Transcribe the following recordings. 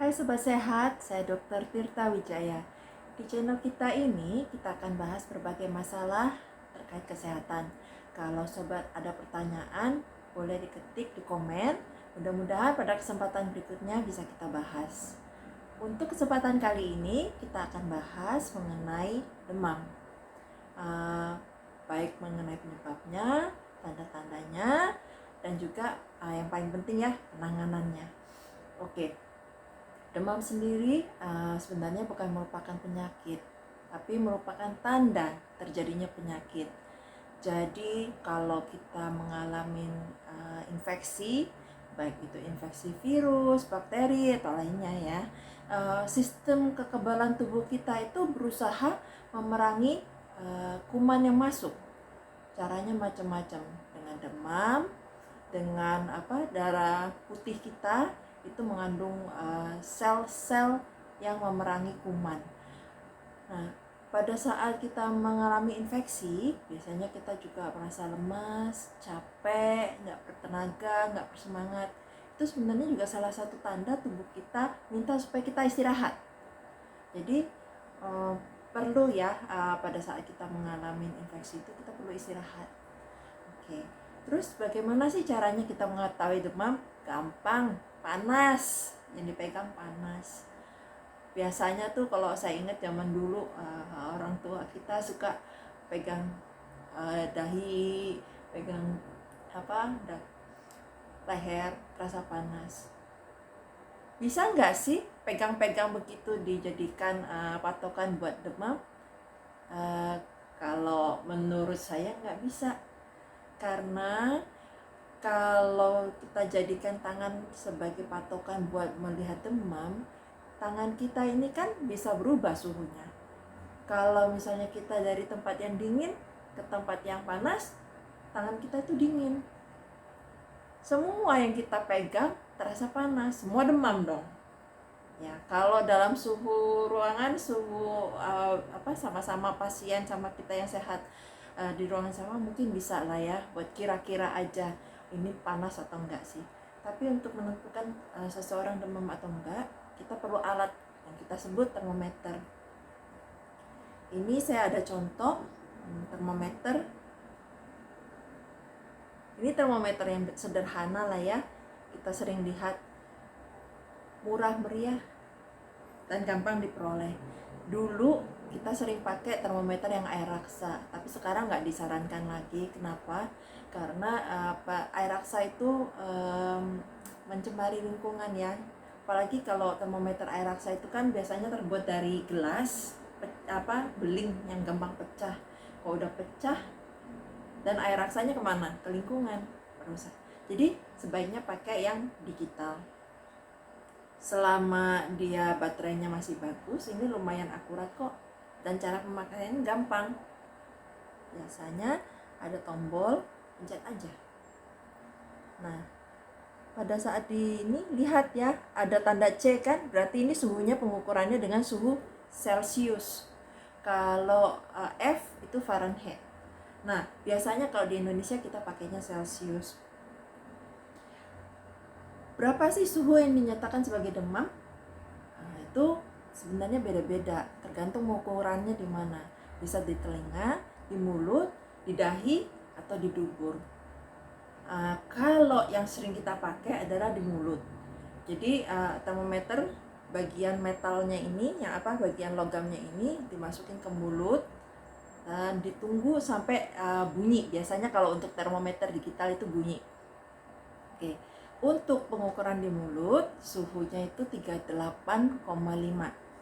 Hai Sobat Sehat, saya Dr. Tirta Wijaya. Di channel kita ini, kita akan bahas berbagai masalah terkait kesehatan. Kalau Sobat ada pertanyaan, boleh diketik di komen. Mudah-mudahan pada kesempatan berikutnya bisa kita bahas. Untuk kesempatan kali ini, kita akan bahas mengenai demam. Baik mengenai penyebabnya, tanda-tandanya, dan juga yang paling penting ya, penanganannya. Oke. Demam sendiri sebenarnya bukan merupakan penyakit, tapi merupakan tanda terjadinya penyakit. Jadi kalau kita mengalami infeksi, baik itu infeksi virus, bakteri, atau lainnya ya, sistem kekebalan tubuh kita itu berusaha memerangi kuman yang masuk. Caranya macam-macam, dengan demam, dengan darah putih kita itu mengandung sel-sel yang memerangi kuman. Nah, pada saat kita mengalami infeksi, biasanya kita juga merasa lemas, capek, nggak bertenaga, nggak bersemangat. Itu sebenarnya juga salah satu tanda tubuh kita minta supaya kita istirahat. Jadi perlu ya pada saat kita mengalami infeksi itu kita perlu istirahat. Oke. Terus bagaimana sih caranya kita mengetahui demam? Gampang, panas. Yang dipegang panas. Biasanya tuh kalau saya ingat zaman dulu orang tua kita suka pegang dahi, pegang leher, rasa panas. Bisa nggak sih pegang-pegang begitu dijadikan patokan buat demam? Kalau menurut saya nggak bisa. Karena kalau kita jadikan tangan sebagai patokan buat melihat demam, tangan kita ini kan bisa berubah suhunya. Kalau misalnya kita dari tempat yang dingin ke tempat yang panas, tangan kita itu dingin. Semua yang kita pegang terasa panas, semua demam dong. Ya, kalau dalam suhu ruangan, suhu sama-sama pasien sama kita yang sehat di ruangan sama, mungkin bisa lah ya buat kira-kira aja ini panas atau enggak sih. Tapi untuk menentukan seseorang demam atau enggak, kita perlu alat yang kita sebut termometer. Ini saya ada contoh termometer. Ini termometer yang sederhana lah ya, kita sering lihat, murah meriah dan gampang diperoleh. Dulu kita sering pakai termometer yang air raksa, tapi sekarang nggak disarankan lagi. Kenapa? Karena air raksa itu mencemari lingkungan ya. Apalagi kalau termometer air raksa itu kan biasanya terbuat dari gelas, beling yang gampang pecah. Kalau udah pecah dan air raksanya kemana? Ke lingkungan, merusak. Jadi sebaiknya pakai yang digital. Selama dia baterainya masih bagus, ini lumayan akurat kok, dan cara pemakaiannya gampang. Biasanya ada tombol, pencet aja. Nah, pada saat ini lihat ya, ada tanda C kan, berarti ini suhunya pengukurannya dengan suhu Celcius. Kalau F itu Fahrenheit. Nah, biasanya kalau di Indonesia kita pakainya Celcius. Berapa sih suhu yang dinyatakan sebagai demam? Nah, itu sebenarnya beda-beda, tergantung ukurannya di mana. Bisa di telinga, di mulut, di dahi, atau di dubur. Kalau yang sering kita pakai adalah di mulut. Jadi termometer bagian metalnya ini, bagian logamnya ini dimasukin ke mulut dan ditunggu sampai bunyi. Biasanya kalau untuk termometer digital itu bunyi. Oke. Untuk pengukuran di mulut, suhunya itu 38,5.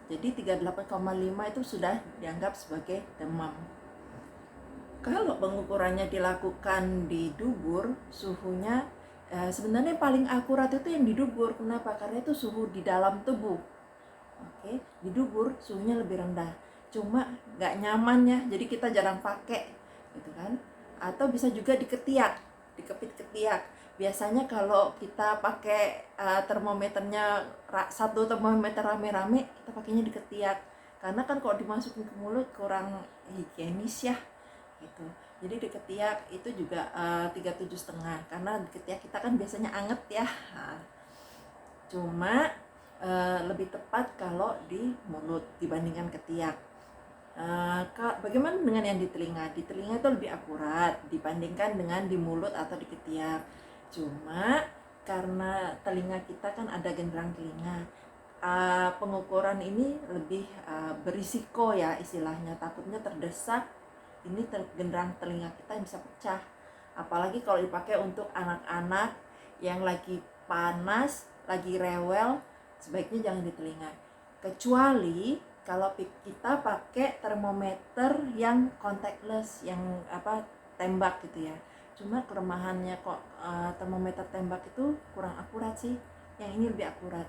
Jadi 38,5 itu sudah dianggap sebagai demam. Kalau pengukurannya dilakukan di dubur, suhunya sebenarnya paling akurat itu yang di dubur. Kenapa? Karena itu suhu di dalam tubuh. Oke, di dubur suhunya lebih rendah. Cuma nggak nyaman ya, jadi kita jarang pakai, gitu kan? Atau bisa juga di ketiak, dikepit ketiak. Biasanya kalau kita pakai termometernya satu termometer rame-rame, kita pakainya di ketiak. Karena kan kalau dimasukin ke mulut kurang higienis ya, gitu. Jadi di ketiak itu juga 37,5, karena di ketiak kita kan biasanya anget ya. Cuma lebih tepat kalau di mulut dibandingkan ketiak. Bagaimana dengan yang di telinga? Di telinga itu lebih akurat dibandingkan dengan di mulut atau di ketiak. Cuma karena telinga kita kan ada genderang telinga, pengukuran ini lebih berisiko ya istilahnya, takutnya terdesak, ini genderang telinga kita bisa pecah. Apalagi kalau dipakai untuk anak-anak yang lagi panas, lagi rewel, sebaiknya jangan di telinga. Kecuali kalau kita pakai termometer yang contactless, yang tembak gitu ya. Cuma kelemahannya kok termometer tembak itu kurang akurat sih. Yang ini lebih akurat.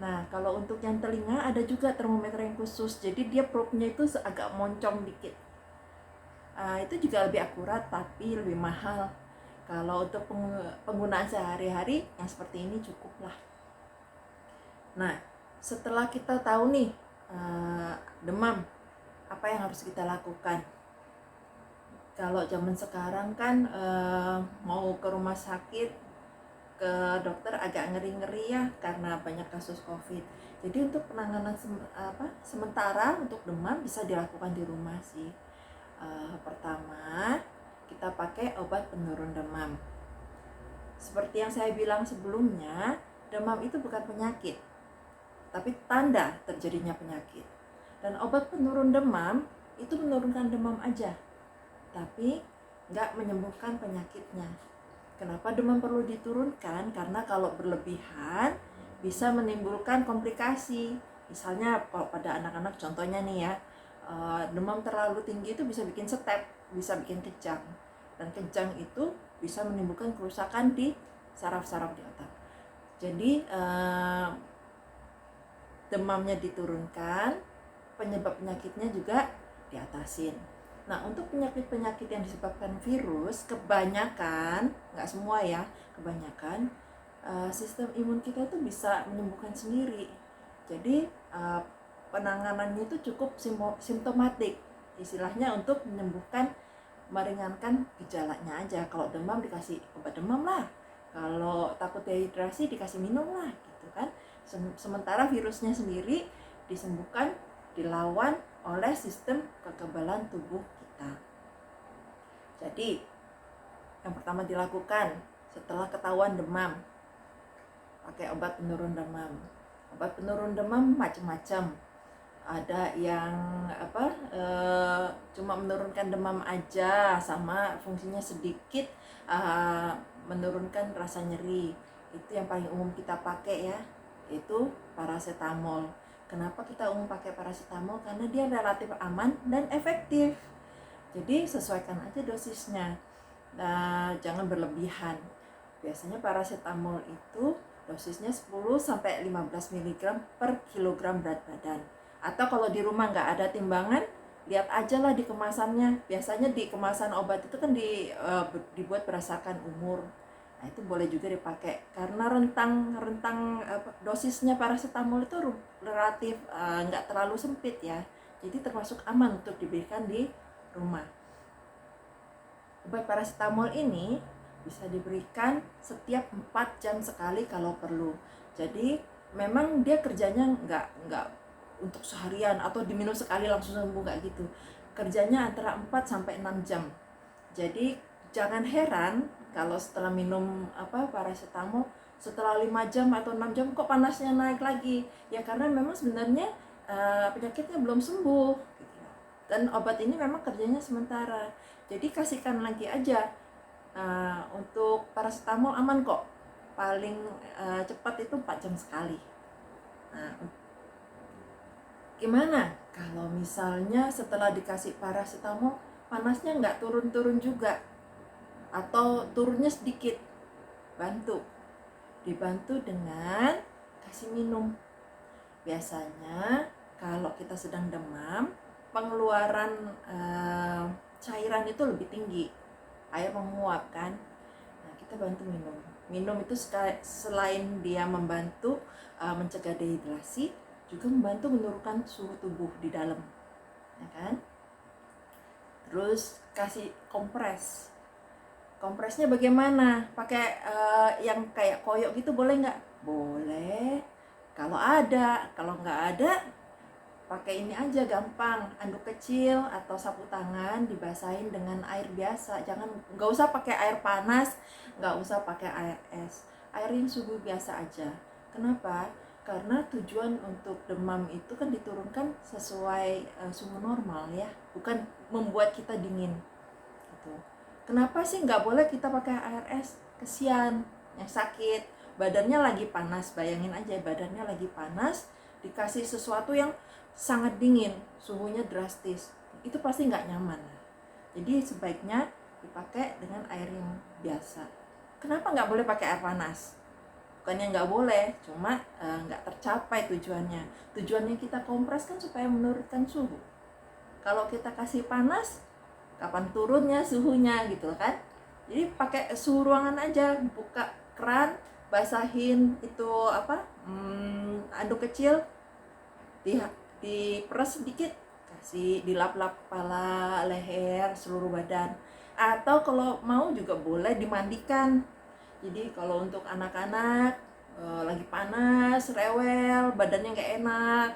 Nah, kalau untuk yang telinga ada juga termometer yang khusus. Jadi dia probe-nya itu agak moncong dikit. Itu juga lebih akurat tapi lebih mahal. Kalau untuk penggunaan sehari-hari yang seperti ini cukuplah. Nah, setelah kita tahu nih demam, apa yang harus kita lakukan? Kalau zaman sekarang kan mau ke rumah sakit, ke dokter agak ngeri-ngeri ya karena banyak kasus COVID. Jadi untuk penanganan sementara untuk demam bisa dilakukan di rumah sih. Pertama, kita pakai obat penurun demam. Seperti yang saya bilang sebelumnya, demam itu bukan penyakit, tapi tanda terjadinya penyakit. Dan obat penurun demam itu menurunkan demam aja, tapi nggak menyembuhkan penyakitnya. Kenapa demam perlu diturunkan? Karena kalau berlebihan bisa menimbulkan komplikasi. Misalnya kalau pada anak-anak contohnya nih ya, demam terlalu tinggi itu bisa bikin step, bisa bikin kejang. Dan kejang itu bisa menimbulkan kerusakan di saraf-saraf di otak. Jadi demamnya diturunkan, penyebab penyakitnya juga diatasin. Nah, untuk penyakit-penyakit yang disebabkan virus, kebanyakan, nggak semua ya, kebanyakan sistem imun kita itu bisa menyembuhkan sendiri. Jadi penanganannya itu cukup simptomatik, istilahnya untuk menyembuhkan, meringankan gejalanya aja. Kalau demam dikasih obat demam lah, kalau takut dehidrasi dikasih minum lah gitu kan. Sementara virusnya sendiri disembuhkan, dilawan oleh sistem kekebalan tubuh kita. Jadi yang pertama dilakukan setelah ketahuan demam, pakai obat penurun demam. Obat penurun demam macam-macam. Ada yang cuma menurunkan demam aja, sama fungsinya sedikit menurunkan rasa nyeri. Itu yang paling umum kita pakai ya, itu paracetamol. Kenapa kita umum pakai paracetamol? Karena dia relatif aman dan efektif. Jadi sesuaikan aja dosisnya. Jangan berlebihan. Biasanya paracetamol itu dosisnya 10-15 mg per kilogram berat badan. Atau kalau di rumah nggak ada timbangan, lihat aja lah di kemasannya. Biasanya di kemasan obat itu kan dibuat berdasarkan umur. Nah, itu boleh juga dipakai karena rentang dosisnya paracetamol itu relatif nggak terlalu sempit ya. Jadi termasuk aman untuk diberikan di rumah. Obat paracetamol ini bisa diberikan setiap 4 jam sekali kalau perlu. Jadi memang dia kerjanya nggak untuk seharian atau diminum sekali langsung sembuh, nggak gitu. Kerjanya antara 4 sampai 6 jam. Jadi jangan heran kalau setelah minum paracetamol setelah 5 jam atau 6 jam kok panasnya naik lagi. Ya karena memang sebenarnya penyakitnya belum sembuh. Dan obat ini memang kerjanya sementara. Jadi kasihkan lagi aja. Untuk paracetamol aman kok. Paling cepat itu 4 jam sekali. Gimana kalau misalnya setelah dikasih paracetamol panasnya nggak turun-turun juga, atau turunnya sedikit? Dibantu dengan kasih minum. Biasanya kalau kita sedang demam, pengeluaran cairan itu lebih tinggi, air menguap kan. Nah, kita bantu minum itu selain dia membantu mencegah dehidrasi, juga membantu menurunkan suhu tubuh di dalam, ya kan? Terus kasih kompres. Kompresnya bagaimana? Pakai yang kayak koyok gitu boleh nggak? Boleh. Kalau nggak ada, pakai ini aja gampang, anduk kecil atau sapu tangan dibasahin dengan air biasa. Nggak usah pakai air panas, nggak usah pakai air es, air yang suhu biasa aja. Kenapa? Karena tujuan untuk demam itu kan diturunkan sesuai suhu normal ya, bukan membuat kita dingin gitu. Kenapa sih nggak boleh kita pakai air es? Kesian yang sakit, badannya lagi panas, bayangin aja badannya lagi panas, dikasih sesuatu yang sangat dingin, suhunya drastis, itu pasti nggak nyaman. Jadi sebaiknya dipakai dengan air yang biasa. Kenapa nggak boleh pakai air panas? Bukannya nggak boleh, cuma nggak tercapai tujuannya. Tujuannya kita kompres kan supaya menurunkan suhu. Kalau kita kasih panas, kapan turunnya suhunya gitu kan? Jadi pakai suhu ruangan aja, buka keran, basahin itu anduk kecil, diperes sedikit, kasih dilap-lap kepala, leher, seluruh badan. Atau kalau mau juga boleh dimandikan. Jadi kalau untuk anak-anak lagi panas, rewel, badannya nggak enak,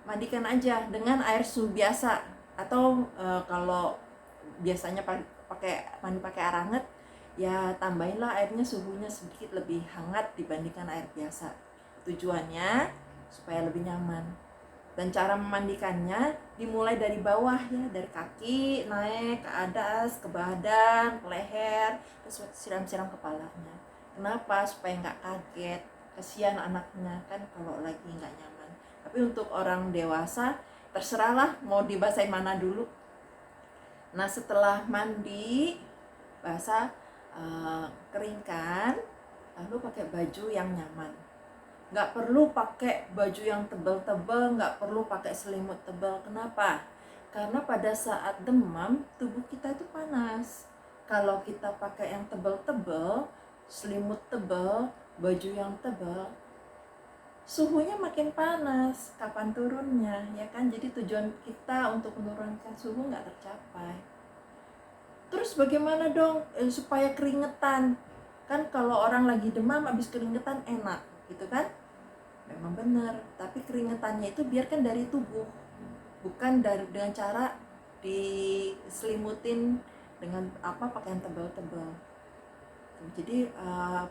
mandikan aja dengan air suhu biasa. Atau kalau biasanya mandi pakai air hangat, ya tambahinlah airnya suhunya sedikit lebih hangat dibandingkan air biasa. Tujuannya supaya lebih nyaman. Dan cara memandikannya dimulai dari bawah ya, dari kaki naik ke atas, ke badan, ke leher, terus siram-siram kepalanya. Kenapa? Supaya nggak kaget, kasihan anaknya kan kalau lagi nggak nyaman. Tapi untuk orang dewasa terserahlah mau dibasahin mana dulu. Nah setelah mandi basah, keringkan, lalu pakai baju yang nyaman. Nggak perlu pakai baju yang tebal-tebal, nggak perlu pakai selimut tebal. Kenapa? Karena pada saat demam tubuh kita itu panas. Kalau kita pakai yang tebal-tebal, selimut tebal, baju yang tebal, suhunya makin panas. Kapan turunnya ya kan? Jadi tujuan kita untuk menurunkan suhu nggak tercapai. Terus bagaimana dong supaya keringetan? Kan kalau orang lagi demam habis keringetan enak gitu kan? Memang benar, tapi keringetannya itu biarkan dari tubuh, bukan dengan cara diselimutin dengan pakaian tebal-tebal. Jadi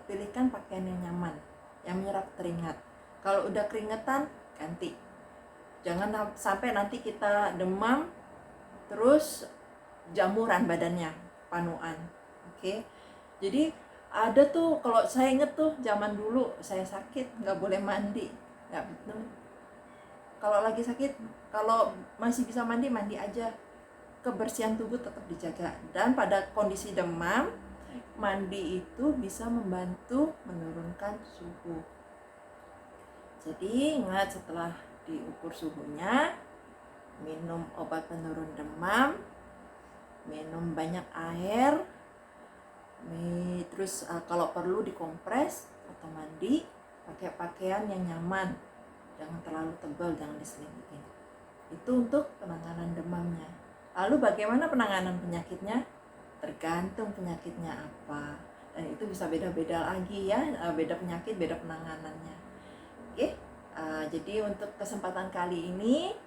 pilihkan pakaian yang nyaman, yang menyerap keringat. Kalau udah keringetan, ganti. Jangan sampai nanti kita demam terus jamuran badannya, panuan. Oke. Jadi ada tuh, kalau saya inget tuh zaman dulu saya sakit nggak boleh mandi, nggak betul. Kalau lagi sakit, kalau masih bisa mandi aja, kebersihan tubuh tetap dijaga. Dan pada kondisi demam, mandi itu bisa membantu menurunkan suhu. Jadi ingat, setelah diukur suhunya, minum obat penurun demam, minum banyak air, terus kalau perlu dikompres atau mandi, pakai pakaian yang nyaman, jangan terlalu tebal, jangan diselimutin. Itu untuk penanganan demamnya. Lalu bagaimana penanganan penyakitnya? Tergantung penyakitnya apa, dan itu bisa beda-beda lagi ya, beda penyakit beda penanganannya. Oke, jadi untuk kesempatan kali ini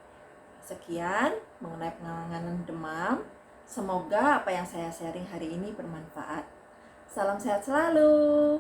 sekian mengenai penanganan demam. Semoga apa yang saya sharing hari ini bermanfaat. Salam sehat selalu.